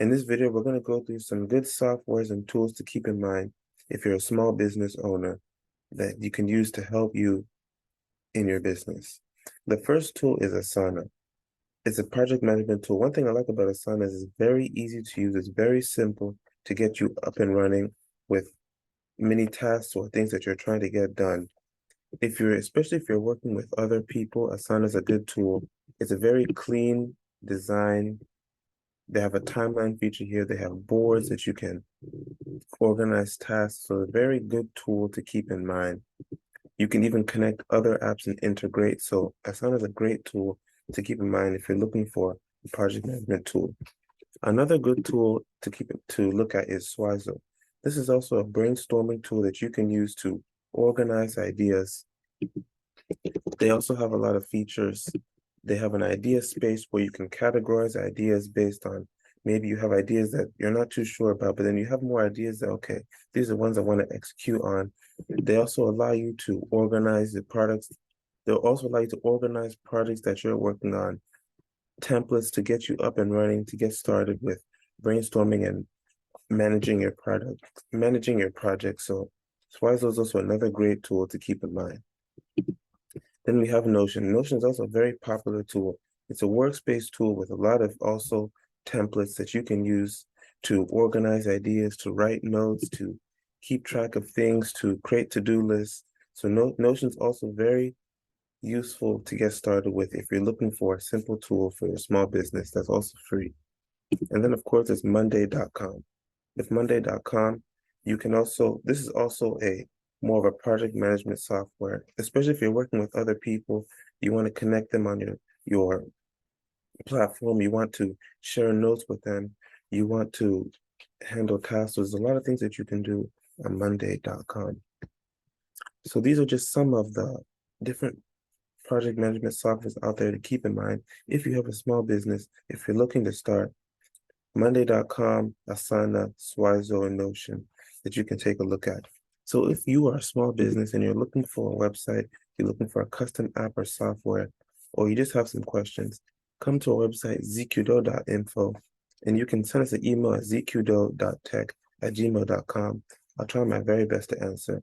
In this video, we're going to go through some good softwares and tools to keep in mind if you're a small business owner that you can use to help you in your business. The first tool is Asana. It's a project management tool. One thing I like about Asana is it's very easy to use. It's very simple to get you up and running with many tasks or things that you're trying to get done. Especially if you're working with other people, Asana is a good tool. It's a very clean design. They have a timeline feature here. They have boards that you can organize tasks. So a very good tool to keep in mind. You can even connect other apps and integrate. So Asana is a great tool to keep in mind if you're looking for a project management tool. Another good tool to look at is Swizo. This is also a brainstorming tool that you can use to organize ideas. They also have a lot of features. They have an idea space where you can categorize ideas based on maybe you have ideas that you're not too sure about, but then you have more ideas that, okay, these are ones I want to execute on. They also allow you to organize the products. They'll also allow you to organize projects that you're working on, templates to get you up and running, to get started with brainstorming and managing your project. So Swizo is also another great tool to keep in mind. Then we have Notion. Notion is also a very popular tool. It's a workspace tool with a lot of also templates that you can use to organize ideas, to write notes, to keep track of things, to create to-do lists. So Notion is also very useful to get started with if you're looking for a simple tool for your small business that's also free. And then of course it's Monday.com. With Monday.com, you can also, this is also a more of a project management software, especially if you're working with other people, you want to connect them on your platform, you want to share notes with them, you want to handle tasks. There's a lot of things that you can do on Monday.com. So these are just some of the different project management softwares out there to keep in mind if you have a small business, if you're looking to start. Monday.com, Asana, Swizo, and Notion that you can take a look at. So if you are a small business and you're looking for a website, you're looking for a custom app or software, or you just have some questions, come to our website, zqdo.info, and you can send us an email at zqdo.tech@gmail.com. I'll try my very best to answer.